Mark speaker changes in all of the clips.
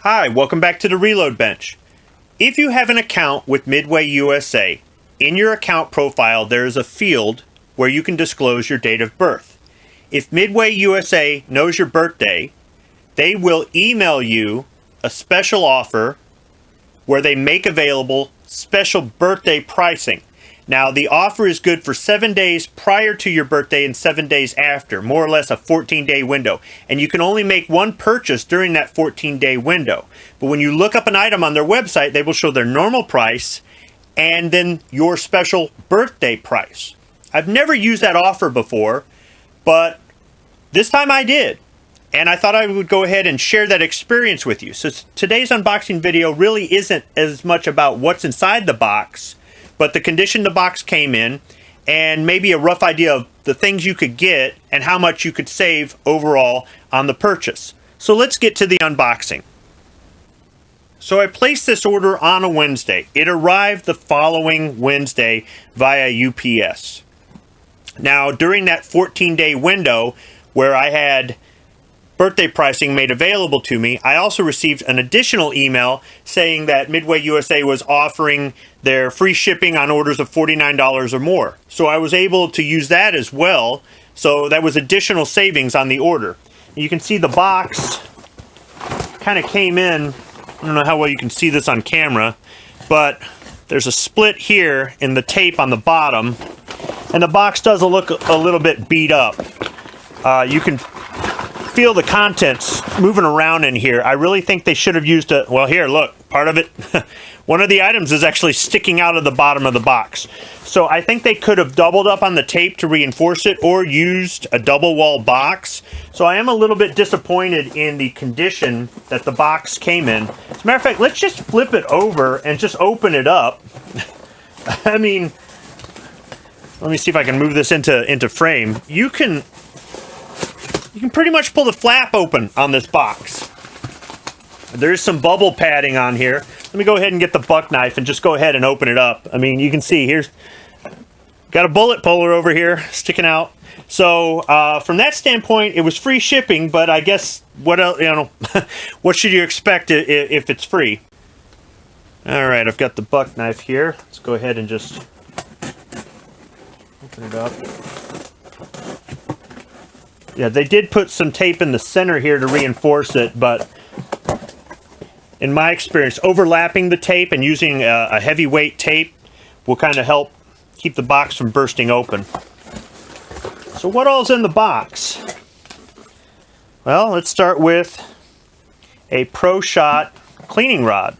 Speaker 1: Hi, welcome back to the Reload Bench. If you have an account with Midway USA, in your account profile there is a field where you can disclose your date of birth. If Midway USA knows your birthday, they will email you a special offer where they make available special birthday pricing. Now, the offer is good for 7 days prior to your birthday and 7 days after, more or less a 14-day window. And you can only make one purchase during that 14-day window. But when you look up an item on their website, they will show their normal price and then your special birthday price. I've never used that offer before, but this time I did. And I thought I would go ahead and share that experience with you. So today's unboxing video really isn't as much about what's inside the box, but the condition the box came in, and maybe a rough idea of the things you could get and how much you could save overall on the purchase. So let's get to the unboxing. So I placed this order on a Wednesday. It arrived the following Wednesday via UPS. Now, during that 14-day window where I had birthday pricing made available to me, I also received an additional email saying that Midway USA was offering their free shipping on orders of $49 or more. So I was able to use that as well. So that was additional savings on the order. You can see the box kind of came in. I don't know how well you can see this on camera, but there's a split here in the tape on the bottom, and the box does look a little bit beat up. You can feel the contents moving around in here. I really think they should have used a, well, here, look, part of it, one of the items is actually sticking out of the bottom of the box. So I think they could have doubled up on the tape to reinforce it or used a double wall box. So I am a little bit disappointed in the condition that the box came in. As a matter of fact, let's just flip it over and just open it up. I mean, let me see if I can move this into frame. You can pretty much pull the flap open on this box. There's some bubble padding on here. Let me go ahead and get the buck knife and just go ahead and open it up. I mean, you can see here's got a bullet puller over here sticking out. So from that standpoint, it was free shipping, but I guess what else, you know, what should you expect if it's free? All right, I've got the buck knife here. Let's go ahead and just open it up. Yeah, they did put some tape in the center here to reinforce it, but in my experience, overlapping the tape and using a heavyweight tape will kind of help keep the box from bursting open. So what all's in the box? Well, let's start with a Pro Shot cleaning rod.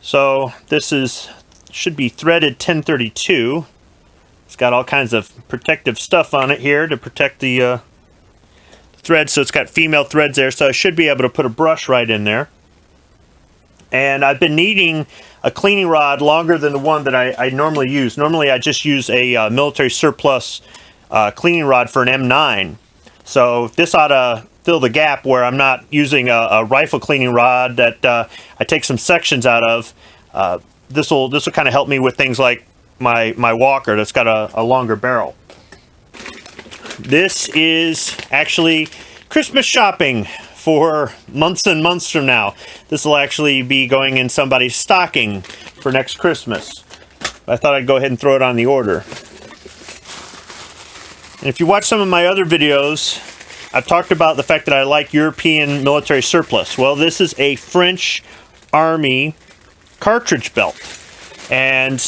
Speaker 1: So this should be threaded 1032. It's got all kinds of protective stuff on it here to protect the threads. So it's got female threads there, so I should be able to put a brush right in there. And I've been needing a cleaning rod longer than the one that I normally use. Normally I just use a military surplus cleaning rod for an M9. So this ought to fill the gap where I'm not using a rifle cleaning rod that I take some sections out of. This will kind of help me with things like my walker that's got a longer barrel. This is actually Christmas shopping for months and months from now. This will actually be going in somebody's stocking for next Christmas. I thought I'd go ahead and throw it on the order. And if you watch some of my other videos, I've talked about the fact that I like European military surplus. Well, this is a French Army cartridge belt. And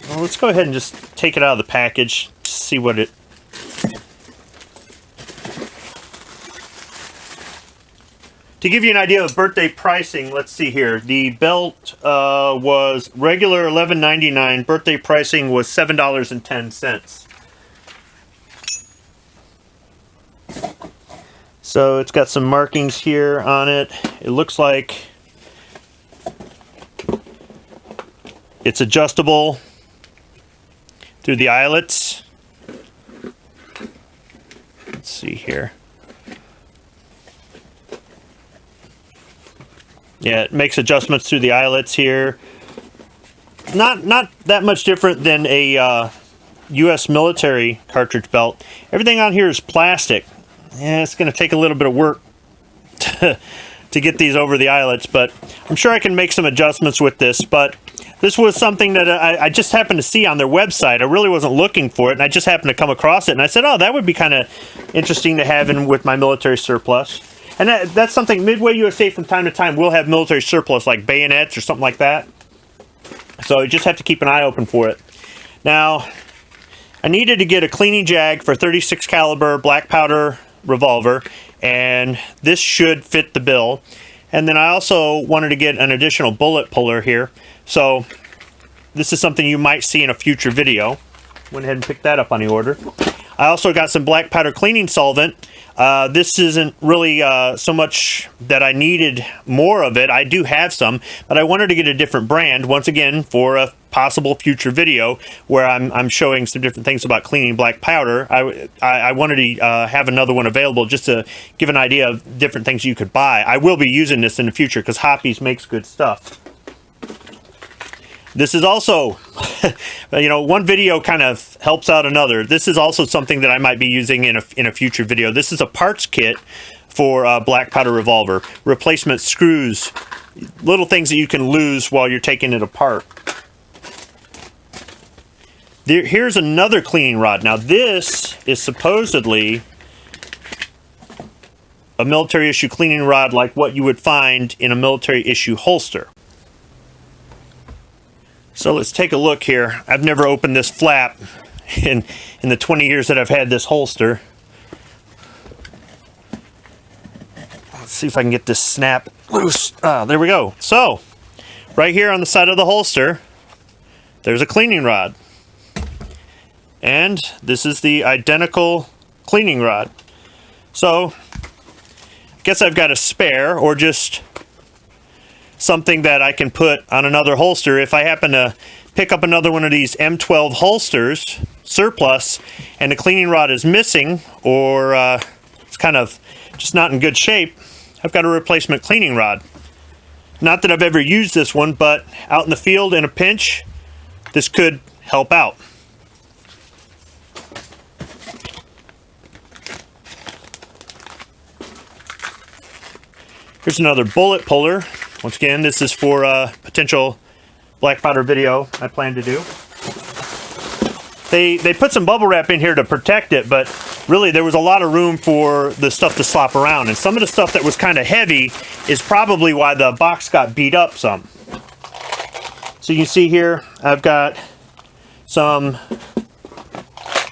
Speaker 1: well, let's go ahead and just take it out of the package, see what it... To give you an idea of birthday pricing, let's see here. The belt was regular $11.99. Birthday pricing was $7.10. So it's got some markings here on it. It looks like it's adjustable through the eyelets. Let's see here. Yeah, it makes adjustments through the eyelets here. Not that much different than a U.S. military cartridge belt. Everything on here is plastic. yeah, it's going to take a little bit of work to get these over the eyelets, but I'm sure I can make some adjustments with this. But this was something that I just happened to see on their website. I really wasn't looking for it, and I just happened to come across it, and I said, oh, that would be kind of interesting to have in with my military surplus. And that's something Midway USA from time to time will have military surplus, like bayonets or something like that. So you just have to keep an eye open for it. Now, I needed to get a cleaning jag for 36 caliber black powder revolver, and this should fit the bill. And then I also wanted to get an additional bullet puller here. So this is something you might see in a future video. Went ahead and picked that up on the order. I also got some black powder cleaning solvent. This isn't really so much that I needed more of it. I do have some, but I wanted to get a different brand, once again, for a possible future video where I'm showing some different things about cleaning black powder. I wanted to have another one available just to give an idea of different things you could buy. I will be using this in the future because Hoppies makes good stuff. This is also, you know, one video kind of helps out another. This is also something that I might be using in a future video. This is a parts kit for black powder revolver. Replacement screws, little things that you can lose while you're taking it apart. Here's another cleaning rod. Now this is supposedly a military issue cleaning rod like what you would find in a military issue holster. So let's take a look here. I've never opened this flap in the 20 years that I've had this holster. Let's see if I can get this snap loose. There we go. So, right here on the side of the holster, there's a cleaning rod. And this is the identical cleaning rod. So, I guess I've got a spare, or just something that I can put on another holster if I happen to pick up another one of these M12 holsters, surplus, and the cleaning rod is missing, or it's kind of just not in good shape. I've got a replacement cleaning rod. Not that I've ever used this one, but out in the field in a pinch, this could help out. Here's another bullet puller. Once again, this is for a potential black powder video I plan to do. They put some bubble wrap in here to protect it, but really there was a lot of room for the stuff to slop around. And some of the stuff that was kind of heavy is probably why the box got beat up some. So you can see here, I've got some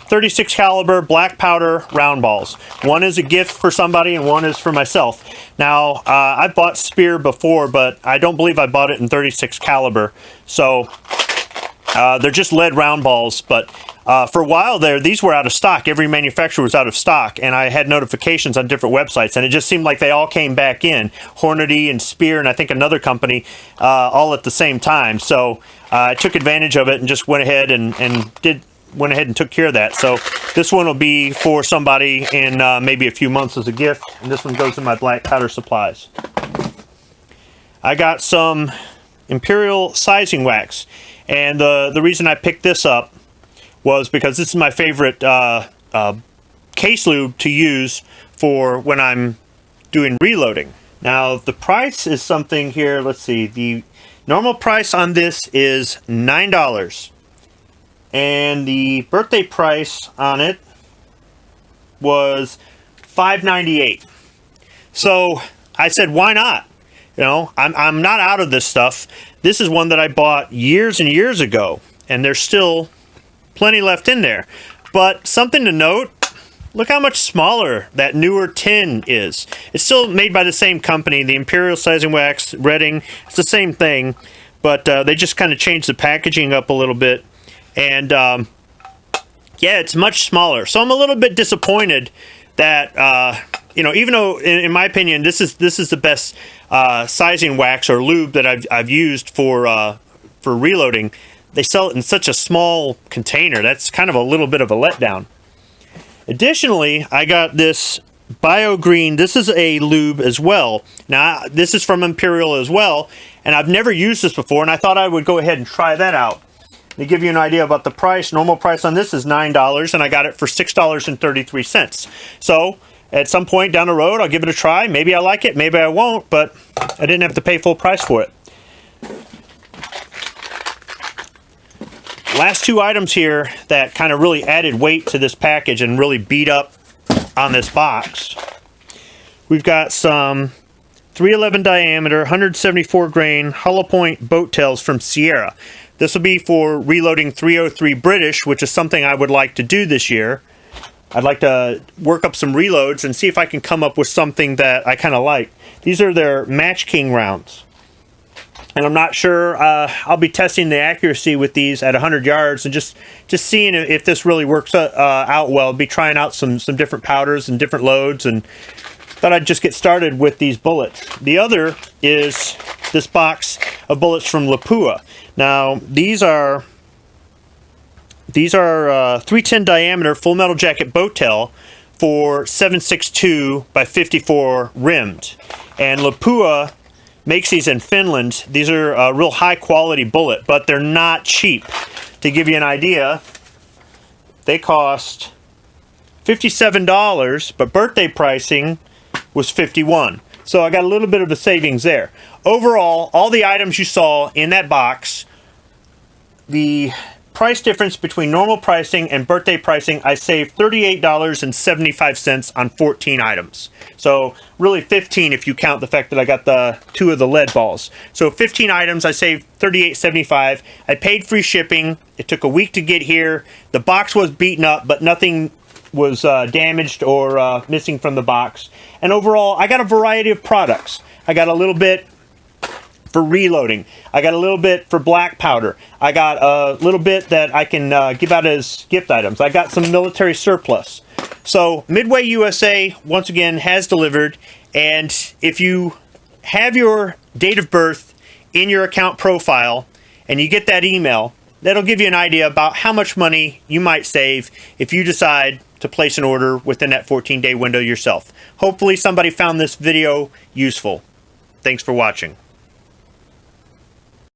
Speaker 1: 36 caliber black powder round balls. One is a gift for somebody and one is for myself. Now, I've bought Spear before, but I don't believe I bought it in 36 caliber. So, they're just lead round balls, but for a while there, these were out of stock. Every manufacturer was out of stock, and I had notifications on different websites, and it just seemed like they all came back in. Hornady and Spear, and I think another company, all at the same time. So, I took advantage of it and just went ahead and took care of that. So this one will be for somebody in maybe a few months as a gift, and this one goes in my black powder supplies. I got some Imperial Sizing Wax, and the reason I picked this up was because this is my favorite case lube to use for when I'm doing reloading. Now the price is something here, let's see, the normal price on this is $9. And the birthday price on it was $5.98. So I said, why not? You know, I'm not out of this stuff. This is one that I bought years and years ago, and there's still plenty left in there. But something to note, look how much smaller that newer tin is. It's still made by the same company, the Imperial Sizing Wax, Redding. It's the same thing, but they just kind of changed the packaging up a little bit. And yeah, it's much smaller. So I'm a little bit disappointed that you know, even though in my opinion this is the best sizing wax or lube that I've used for reloading, they sell it in such a small container. That's kind of a little bit of a letdown. Additionally, I got this Bio Green. This is a lube as well. Now this is from Imperial as well, and I've never used this before, and I thought I would go ahead and try that out. To give you an idea about the price, normal price on this is $9, and I got it for $6.33. So, At some point down the road, I'll give it a try. Maybe I like it, maybe I won't, but I didn't have to pay full price for it. Last two items here that kind of really added weight to this package and really beat up on this box. We've got some 311 diameter, 174 grain hollow point boat tails from Sierra. This will be for reloading 303 British, which is something I would like to do this year. I'd like to work up some reloads and see if I can come up with something that I kind of like. These are their Match King rounds. And I'm not sure, I'll be testing the accuracy with these at 100 yards and just seeing if this really works out well. I'll be trying out some different powders and different loads, and thought I'd just get started with these bullets. The other is this box of bullets from Lapua. Now, these are 310 diameter full metal jacket boat tail for 7.62 by 54 rimmed. And Lapua makes these in Finland. These are a real high quality bullet, but they're not cheap. To give you an idea, they cost $57, but birthday pricing was $51. So I got a little bit of a savings there. Overall, all the items you saw in that box, the price difference between normal pricing and birthday pricing, I saved $38.75 on 14 items. So really 15 if you count the fact that I got the 2 of the lead balls. So 15 items, I saved $38.75. I paid free shipping. It took a week to get here. The box was beaten up, but nothing was damaged or missing from the box. And overall, I got a variety of products. I got a little bit for reloading. I got a little bit for black powder. I got a little bit that I can give out as gift items. I got some military surplus. So Midway USA, once again, has delivered. And if you have your date of birth in your account profile and you get that email, that'll give you an idea about how much money you might save if you decide to place an order within that 14-day window yourself. Hopefully somebody found this video useful. Thanks for watching.